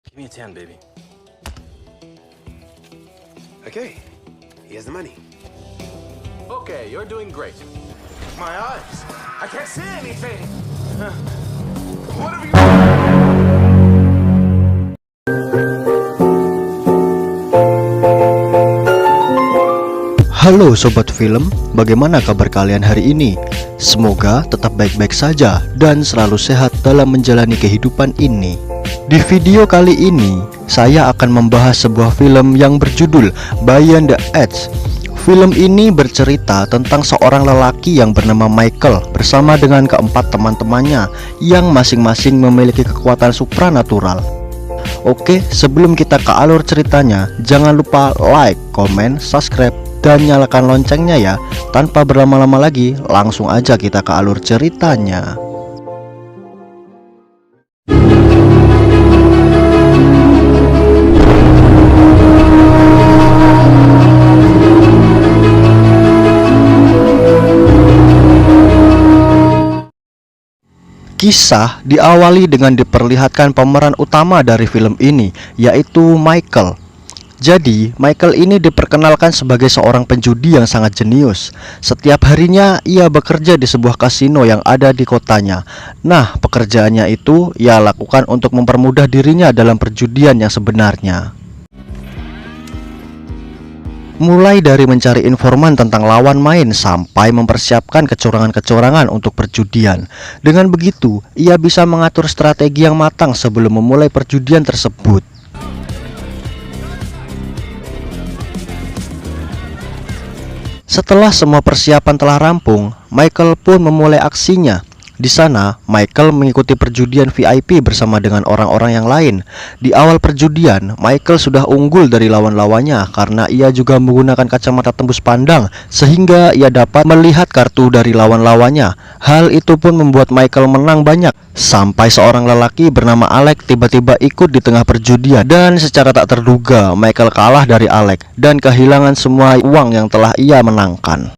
Give me a 10, baby. Okay, here's the money. Okay, you're doing great. My eyes, I can't see anything. What have you... Halo Sobat Film, bagaimana kabar kalian hari ini? Semoga tetap baik-baik saja dan selalu sehat dalam menjalani kehidupan ini. Di video kali ini, saya akan membahas sebuah film yang berjudul Beyond the Edge. Film ini bercerita tentang seorang lelaki yang bernama Michael bersama dengan keempat teman-temannya yang masing-masing memiliki kekuatan supranatural. Oke, sebelum kita ke alur ceritanya, jangan lupa like, komen, subscribe, dan nyalakan loncengnya ya. Tanpa berlama-lama lagi, langsung aja kita ke alur ceritanya. Kisah diawali dengan diperlihatkan pemeran utama dari film ini, yaitu Michael. Jadi, Michael ini diperkenalkan sebagai seorang penjudi yang sangat jenius. Setiap harinya ia bekerja di sebuah kasino yang ada di kotanya. Nah, pekerjaannya itu ia lakukan untuk mempermudah dirinya dalam perjudian yang sebenarnya. Mulai dari mencari informan tentang lawan main sampai mempersiapkan kecurangan-kecurangan untuk perjudian. Dengan begitu, ia bisa mengatur strategi yang matang sebelum memulai perjudian tersebut. Setelah semua persiapan telah rampung, Michael pun memulai aksinya. Di sana, Michael mengikuti perjudian VIP bersama dengan orang-orang yang lain. Di awal perjudian, Michael sudah unggul dari lawan-lawannya karena ia juga menggunakan kacamata tembus pandang sehingga ia dapat melihat kartu dari lawan-lawannya. Hal itu pun membuat Michael menang banyak. Sampai seorang lelaki bernama Alex tiba-tiba ikut di tengah perjudian dan secara tak terduga Michael kalah dari Alex dan kehilangan semua uang yang telah ia menangkan.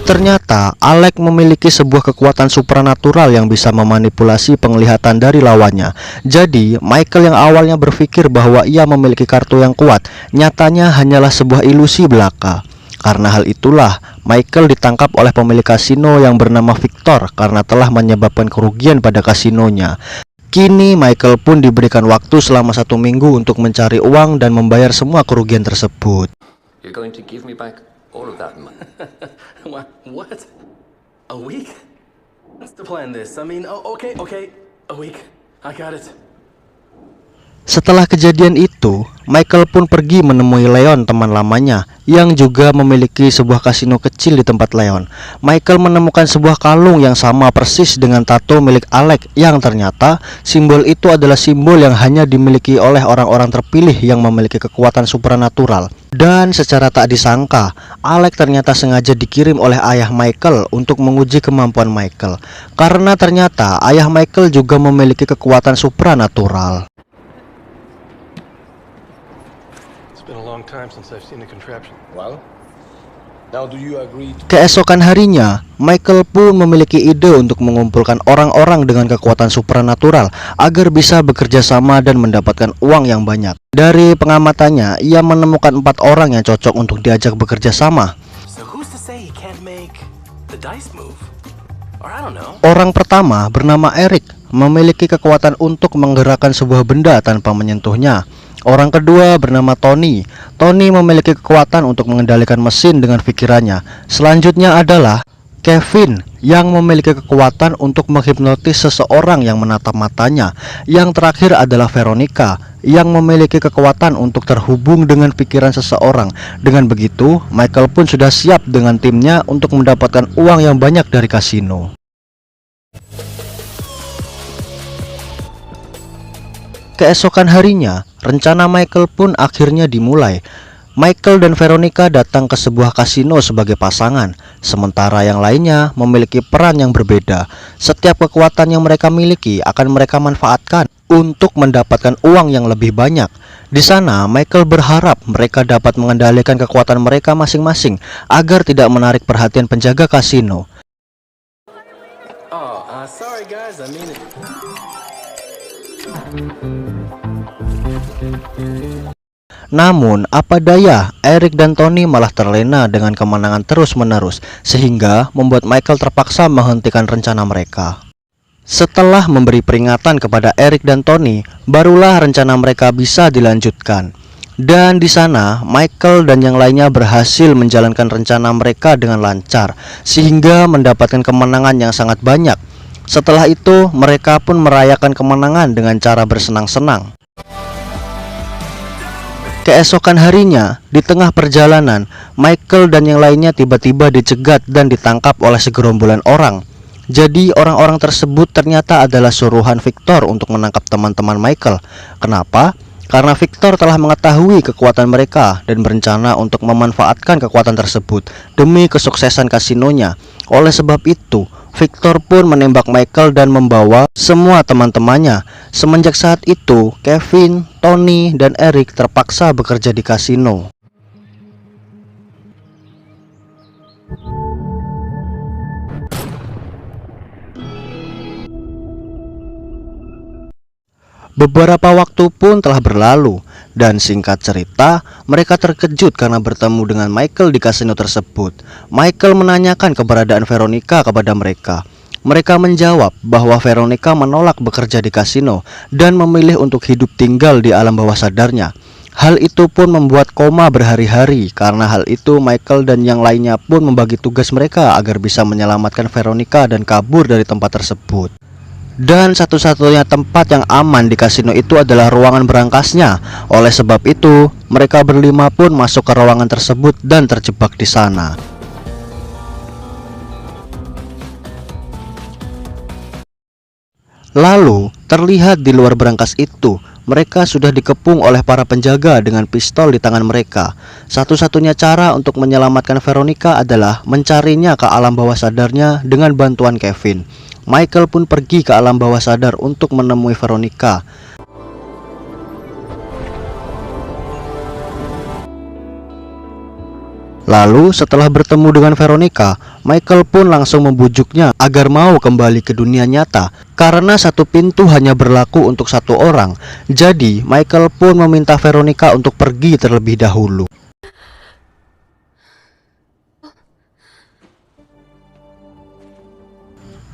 Ternyata Alex memiliki sebuah kekuatan supranatural yang bisa memanipulasi penglihatan dari lawannya. Jadi Michael yang awalnya berpikir bahwa ia memiliki kartu yang kuat, nyatanya hanyalah sebuah ilusi belaka. Karena hal itulah Michael ditangkap oleh pemilik kasino yang bernama Victor karena telah menyebabkan kerugian pada kasinonya. Kini Michael pun diberikan waktu selama 1 minggu untuk mencari uang dan membayar semua kerugian tersebut. You're going to give me back all of that money? What? A week? What's the plan this? I mean, okay. A week. I got it. Setelah kejadian itu, Michael pun pergi menemui Leon, teman lamanya, yang juga memiliki sebuah kasino kecil di tempat Leon. Michael menemukan sebuah kalung yang sama persis dengan tato milik Alex, yang ternyata simbol itu adalah simbol yang hanya dimiliki oleh orang-orang terpilih yang memiliki kekuatan supranatural. Dan secara tak disangka, Alex ternyata sengaja dikirim oleh ayah Michael untuk menguji kemampuan Michael. Karena ternyata ayah Michael juga memiliki kekuatan supranatural. Keesokan harinya, Michael pun memiliki ide untuk mengumpulkan orang-orang dengan kekuatan supranatural agar bisa bekerja sama dan mendapatkan uang yang banyak. Dari pengamatannya, ia menemukan 4 orang yang cocok untuk diajak bekerja sama. Orang pertama bernama Eric, memiliki kekuatan untuk menggerakkan sebuah benda tanpa menyentuhnya. Orang kedua bernama Tony. Tony memiliki kekuatan untuk mengendalikan mesin dengan pikirannya. Selanjutnya adalah Kevin, yang memiliki kekuatan untuk menghipnotis seseorang yang menatap matanya. Yang terakhir adalah Veronica, yang memiliki kekuatan untuk terhubung dengan pikiran seseorang. Dengan begitu, Michael pun sudah siap dengan timnya untuk mendapatkan uang yang banyak dari kasino. Keesokan harinya, rencana Michael pun akhirnya dimulai. Michael dan Veronica datang ke sebuah kasino sebagai pasangan, sementara yang lainnya memiliki peran yang berbeda. Setiap kekuatan yang mereka miliki akan mereka manfaatkan untuk mendapatkan uang yang lebih banyak. Di sana, Michael berharap mereka dapat mengendalikan kekuatan mereka masing-masing agar tidak menarik perhatian penjaga kasino. Oh, sorry guys, I mean it. Namun, apa daya, Eric dan Tony malah terlena dengan kemenangan terus-menerus, sehingga membuat Michael terpaksa menghentikan rencana mereka. Setelah memberi peringatan kepada Eric dan Tony, barulah rencana mereka bisa dilanjutkan. Dan di sana, Michael dan yang lainnya berhasil menjalankan rencana mereka dengan lancar, sehingga mendapatkan kemenangan yang sangat banyak. Setelah itu, mereka pun merayakan kemenangan dengan cara bersenang-senang. Keesokan harinya, di tengah perjalanan, Michael dan yang lainnya tiba-tiba dicegat dan ditangkap oleh segerombolan orang. Jadi orang-orang tersebut ternyata adalah suruhan Victor untuk menangkap teman-teman Michael. Kenapa? Karena Victor telah mengetahui kekuatan mereka dan berencana untuk memanfaatkan kekuatan tersebut demi kesuksesan kasinonya. Oleh sebab itu, Victor pun menembak Michael dan membawa semua teman-temannya. Semenjak saat itu, Kevin, Tony, dan Eric terpaksa bekerja di kasino. Beberapa waktu pun telah berlalu, dan singkat cerita, mereka terkejut karena bertemu dengan Michael di kasino tersebut. Michael menanyakan keberadaan Veronica kepada mereka. Mereka menjawab bahwa Veronica menolak bekerja di kasino dan memilih untuk hidup tinggal di alam bawah sadarnya. Hal itu pun membuat koma berhari-hari. Karena hal itu, Michael dan yang lainnya pun membagi tugas mereka agar bisa menyelamatkan Veronica dan kabur dari tempat tersebut. Dan satu-satunya tempat yang aman di kasino itu adalah ruangan berangkasnya. Oleh sebab itu, mereka berlima pun masuk ke ruangan tersebut dan terjebak di sana. Lalu, terlihat di luar berangkas itu, mereka sudah dikepung oleh para penjaga dengan pistol di tangan mereka. Satu-satunya cara untuk menyelamatkan Veronica adalah mencarinya ke alam bawah sadarnya dengan bantuan Kevin. Michael pun pergi ke alam bawah sadar untuk menemui Veronica. Lalu setelah bertemu dengan Veronica, Michael pun langsung membujuknya agar mau kembali ke dunia nyata. Karena satu pintu hanya berlaku untuk satu orang, jadi Michael pun meminta Veronica untuk pergi terlebih dahulu.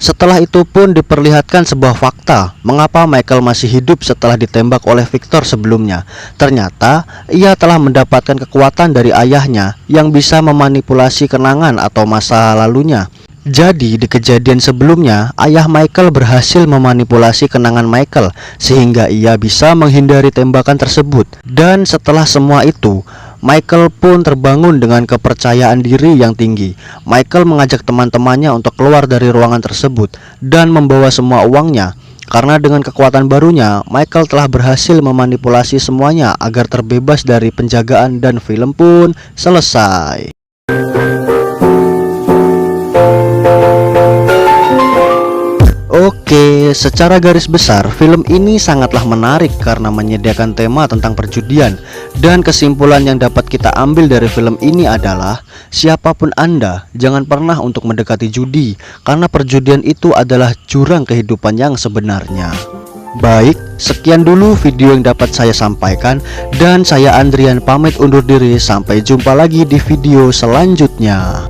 Setelah itu pun diperlihatkan sebuah fakta mengapa Michael masih hidup setelah ditembak oleh Victor sebelumnya. Ternyata ia telah mendapatkan kekuatan dari ayahnya yang bisa memanipulasi kenangan atau masa lalunya. Jadi di kejadian sebelumnya, ayah Michael berhasil memanipulasi kenangan Michael sehingga ia bisa menghindari tembakan tersebut. Dan setelah semua itu, Michael pun terbangun dengan kepercayaan diri yang tinggi. Michael mengajak teman-temannya untuk keluar dari ruangan tersebut dan membawa semua uangnya. Karena dengan kekuatan barunya, Michael telah berhasil memanipulasi semuanya agar terbebas dari penjagaan dan film pun selesai. Oke, secara garis besar film ini sangatlah menarik karena menyediakan tema tentang perjudian. Dan kesimpulan yang dapat kita ambil dari film ini adalah siapapun Anda, jangan pernah untuk mendekati judi, karena perjudian itu adalah jurang kehidupan yang sebenarnya. Baik, sekian dulu video yang dapat saya sampaikan. Dan saya Andrian pamit undur diri, sampai jumpa lagi di video selanjutnya.